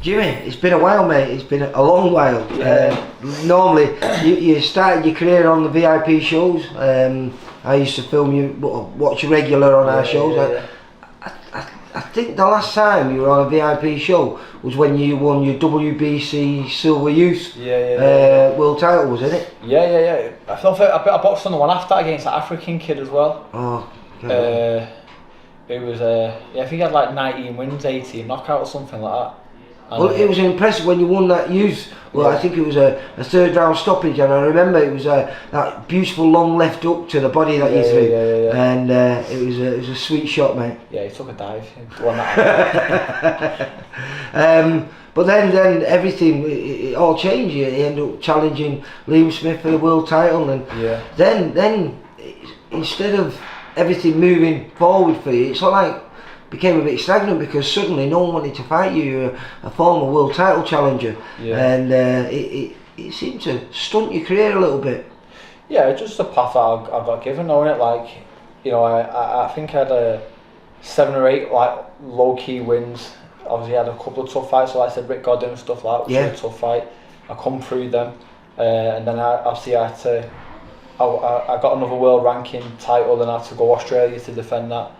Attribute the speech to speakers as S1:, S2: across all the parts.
S1: Jimmy, it's been a while, mate. It's been a long while.
S2: Yeah.
S1: Normally, you started your career on the VIP shows. I used to film you, watch you regular on our shows. I think the last time you were on a VIP show was when you won your WBC Silver Youth World title, wasn't it?
S2: Yeah. I boxed on the one after against the African kid as well.
S1: Oh. Okay.
S2: It was I think he had like 19 wins, 18 knockout or something like that. And
S1: well, it was impressive when you won that youth. Well, I think it was a third round stoppage, and I remember it was that beautiful long left hook to the body that you threw, and it was a sweet shot, mate.
S2: Yeah, he took a dive. He won that.
S1: But then everything it all changed. You ended up challenging Liam Smith for the world title, and then instead of everything moving forward for you, it's like became a bit stagnant because suddenly no one wanted to fight you. You're a former world title challenger, and it seemed to stunt your career a little bit.
S2: Yeah, just the path that I got given, knowing it. Like, you know, I think I had 7 or 8 like low key wins. Obviously, I had a couple of tough fights, so like I said, Rick Godwin and stuff like that, which was a tough fight. I come through them, and then I had to. I got another world ranking title, then I had to go Australia to defend that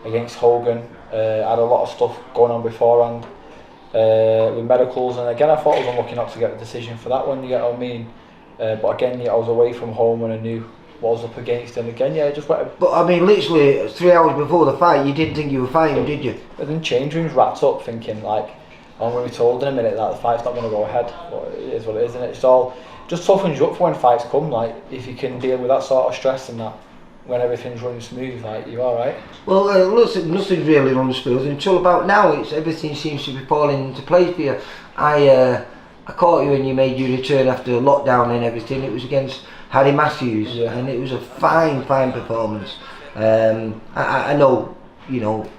S2: against Hogan. I had a lot of stuff going on beforehand with medicals, and again I thought I was unlucky not to get a decision for that one, you get what I mean? But again, I was away from home and I knew what I was up against, and again, I just went.
S1: But I mean, literally 3 hours before the fight, you didn't think you were fighting, did you?
S2: But then change rooms wrapped up thinking like, I'm going to be told in a minute that the fight's not going to go ahead, but it is what it is, and it's all just toughens you up for when fights come, like if you can deal with that sort of stress and that. When everything's running smooth, like, you alright?
S1: Well, nothing's really run smooth until about now. Everything seems to be falling into place for you. I caught you when you made your return after lockdown and everything. It was against Harry Matthews, and it was a fine performance. I know, you know,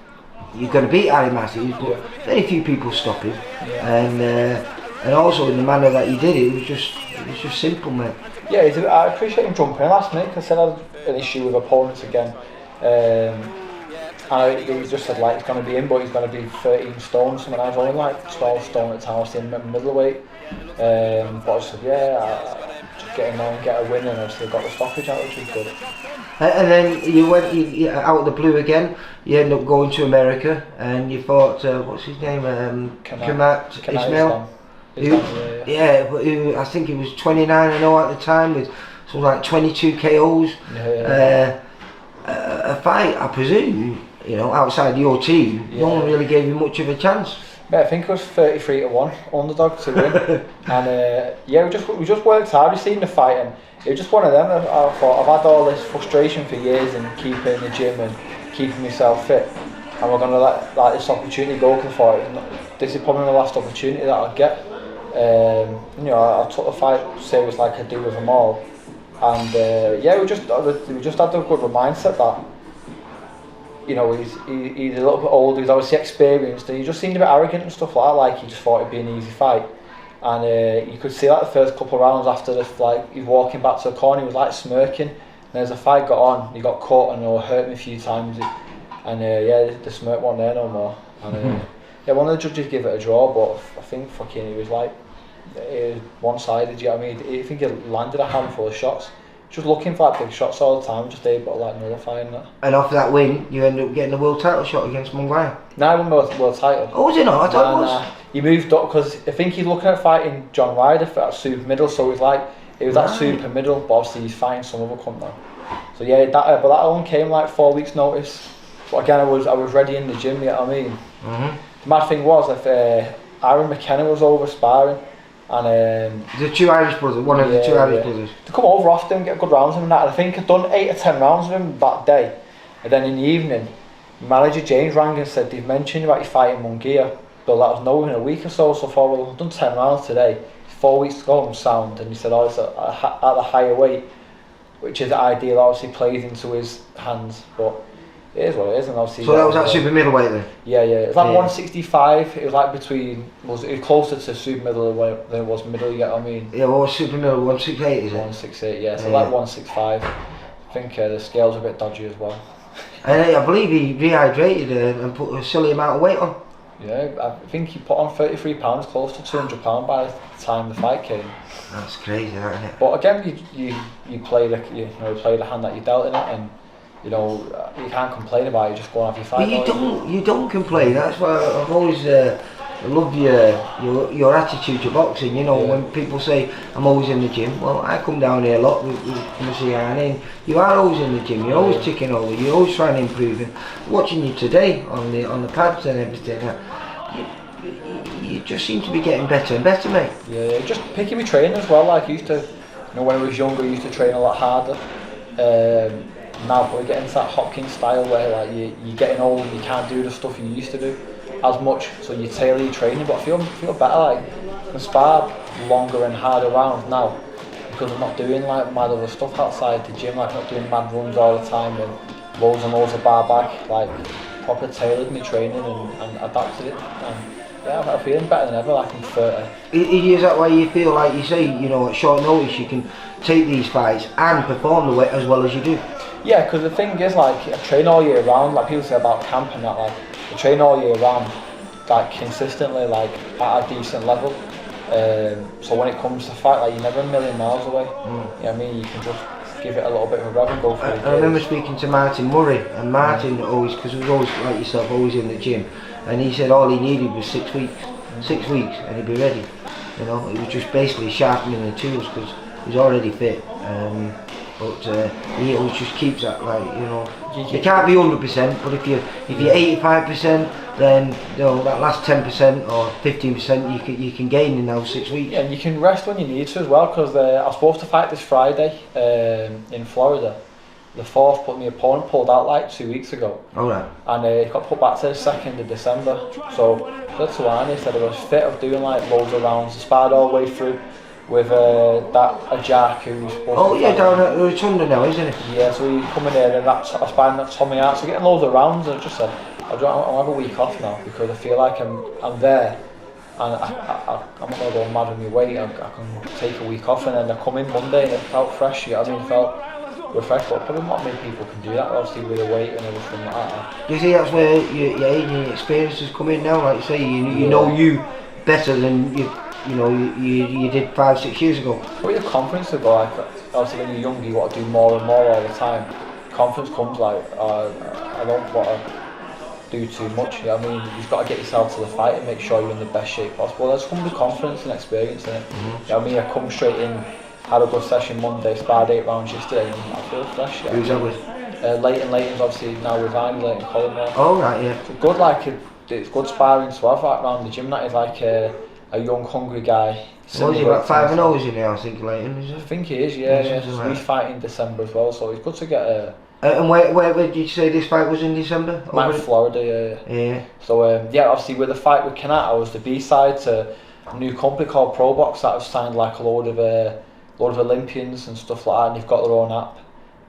S1: you're going to beat Harry Matthews, but very few people stop him. And also in the manner that you did it, was just simple, mate.
S2: Yeah, I appreciate him jumping in last minute, because I said I had an issue with opponents again. And he just said like he's going to be in, but he's going to be 13 stone. And I was only like 12 stone at the time. I was in middleweight. But I said, just get in there and get a win, and obviously got the stoppage out, which was good.
S1: And then you went out of the blue again. You ended up going to America, and you fought what's his name? Kamat Ismail. Who I think he was 29-0 at the time with something like 22 KOs. A fight, I presume, you know, outside your team, no one really gave you much of a chance.
S2: Yeah, I think it was 33-1 underdog to win, and we just worked hard. We seen the fight, and it was just one of them. I thought I've had all this frustration for years in keeping in the gym and keeping myself fit, and we're gonna let this opportunity go. Because I thought this is probably the last opportunity that I'll get. You know, I took the fight serious like I do with them all, and we just had a good mindset that, you know, he's a little bit older, he's obviously experienced, and he just seemed a bit arrogant and stuff like that, like he just thought it'd be an easy fight. And you could see like the first couple of rounds after this, like he's walking back to the corner, he was like smirking, and as the fight got on, he got caught and hurt me a few times, and the smirk wasn't there no more. And one of the judges gave it a draw, but I think fucking it was like one-sided, you know what I mean? I think he landed a handful of shots, just looking for like big shots all the time, just able to like nullifying that. And
S1: after that win, you ended up getting the world title shot against Munguia.
S2: No, I won the world title.
S1: Oh, was it not? I thought it was.
S2: He moved up because I think he's looking at fighting John Ryder for that super middle, so it was that super middle, but obviously he's fighting some other cunt now. So yeah, but that one came like 4 weeks notice. But again, I was ready in the gym, you know what I mean? The mad thing was, if Aaron McKenna was over sparring, and
S1: the two Irish brothers, one of the two Irish brothers.
S2: To come over often, get good rounds with him and that. And I think I'd done 8 or 10 rounds with him that day. And then in the evening, manager James rang and said, they've mentioned about you fighting Munguia, but let us know in a week or so. So I thought, well, I've done 10 rounds today, 4 weeks to go, I'm sound. And he said, it's at the higher weight, which is ideal, obviously plays into his hands, but it is what it is. And obviously,
S1: so that was at super middleweight then?
S2: Yeah. It was like 165. It was like it was closer to super middleweight than it was middle, you get what I mean?
S1: Yeah, well, super middle, 168 is it?
S2: 168, yeah, so like 165. I think the scale's a bit dodgy as well.
S1: And I believe he rehydrated and put a silly amount of weight on.
S2: Yeah, I think he put on 33 pounds, close to 200 pounds by the time the fight came.
S1: That's crazy, isn't it?
S2: But again, you play the play the hand that you dealt in it, and you know you can't complain about it. Just go and have your fight.
S1: But you don't complain. That's why I've always loved your attitude to boxing. You know, when people say I'm always in the gym, well, I come down here a lot with Missy and you are always in the gym. You're always ticking over. You're always trying to improve. And watching you today on the pads and everything, you just seem to be getting better and better, mate.
S2: Yeah, just picking my training as well. Like I used to, you know, when I was younger, I used to train a lot harder. Now we're getting into that Hopkins style where like you're getting old and you can't do the stuff you used to do as much, so you tailor your training. But I feel better, like I can spar longer and harder rounds now because I'm not doing like mad other stuff outside the gym, like I'm not doing mad runs all the time and loads and loads of bar back. Like proper tailored my training and adapted it. And yeah, I'm feeling better than ever. Like I'm 30.
S1: Is that why you feel like you say, you know, at short notice you can take these fights and perform the weight as well as you do?
S2: Yeah, because the thing is, like I train all year round. Like people say about camp and that, like I train all year round, like consistently, like at a decent level. So when it comes to fight, like you're never a million miles away. You know what I mean? You can just give it a little bit of a rev and go for it.
S1: I remember speaking to Martin Murray, and Martin always, because he was always like yourself, always in the gym, and he said all he needed was 6 weeks. 6 weeks and he'd be ready. You know, it was just basically sharpening the tools because he's already fit. But he always just keeps that, like, you know, you can't be 100%, but if you're 85%, then you know that last 10% or 15% you can gain in those 6 weeks.
S2: Yeah, and you can rest when you need to as well, because I was supposed to fight this Friday in Florida. The 4th, but my opponent pulled out like 2 weeks ago.
S1: Alright.
S2: And it got put back to the 2nd of December. So I said to Arnie, said I was fit of doing like loads of rounds. I sparred all the way through with a Jack who's supposed to
S1: down at Rotunda now, isn't it?
S2: Yeah, so he's coming in and I sparring that Tommy out. So getting loads of rounds, and I just said I'll have a week off now because I feel like I'm there. And I'm not going to go mad with my weight. I can take a week off, and then I come in Monday and it felt fresh. You know what I mean? It felt refreshed, but probably not many people can do that, obviously, with the weight and everything like that.
S1: Do you think that's where your age and your experience has come in now? Like you say, you know you better than you did 5-6 years ago.
S2: But your confidence to go, like, obviously when you're young you want to do more and more all the time. Confidence comes like, I don't want to do too much, you know what I mean? You've got to get yourself to the fight and make sure you're in the best shape possible. There's come with confidence and experience in it. You know what I mean? I come straight in, had a good session Monday, sparred 8 rounds yesterday, and I feel fresh. Yeah.
S1: Who's that with?
S2: Leighton's obviously now with Arnie, Leighton Collin now.
S1: Oh right, yeah.
S2: So good, like it's good sparring to have around the gym. That is like a young, hungry guy.
S1: What is he, about 5-0 is he now, I think, Leighton, is it?
S2: I think he is, yeah. So he's fighting in December as well, so it's good to get a...
S1: and where did you say this fight was in December?
S2: In Florida, yeah.
S1: Yeah.
S2: So obviously with the fight with Kanat, I was the B-side to a new company called Pro Box that have signed like a load of Olympians and stuff like that, and they've got their own app.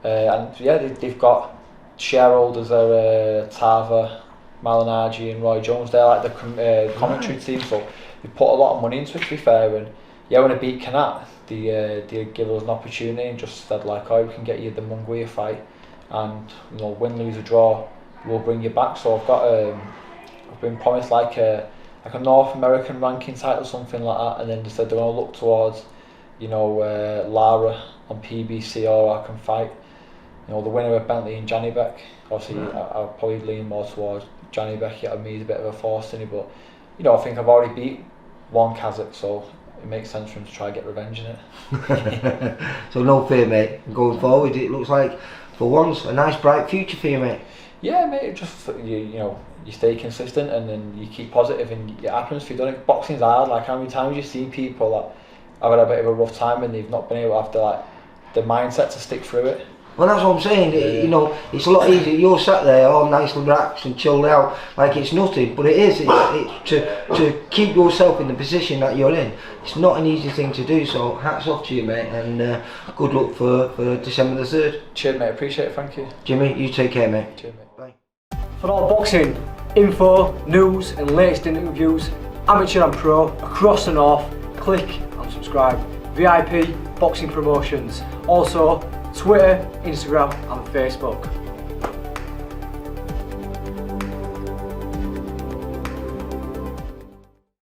S2: And yeah, they've got shareholders there, Tava, Malinagi and Roy Jones. They're like the commentary team, so they put a lot of money into it, to be fair. And yeah, when I beat Kanat, they give us an opportunity and just said like, oh, we can get you the Munguia fight, and you know, win, lose or draw, we'll bring you back. So I've been promised like a North American ranking title, something like that, and then they said they're going to look towards, you know, Lara on PBC, or I can fight, you know, the winner of Bentley and Johnny Beck. Obviously, I'll probably lean more towards Johnny Beck. Yeah, me, he's a bit of a force in it, but you know, I think I've already beat one Kazakh, so it makes sense for him to try and get revenge in it.
S1: So no fear, mate. Going forward, it looks like for once a nice bright future for you, mate.
S2: Yeah, mate. Just you stay consistent and then you keep positive, and it happens if you've done it. Boxing's hard. Like how many times you see people that have had a bit of a rough time and they've not been able to have the mindset to stick through it.
S1: Well, that's what I'm saying. Yeah. You know, it's a lot easier. You're sat there all nicely relaxed and chilled out, like it's nothing. But it is. It's to keep yourself in the position that you're in. It's not an easy thing to do. So hats off to you, mate, and good luck for December the 3rd.
S2: Cheers, mate. Appreciate it. Thank you.
S1: Jimmy, you take care, mate.
S2: Cheers, mate.
S1: Bye.
S3: For all boxing info, news, and latest interviews, amateur and pro across the north, click and subscribe. VIP Boxing Promotions. Also, Twitter, Instagram and Facebook.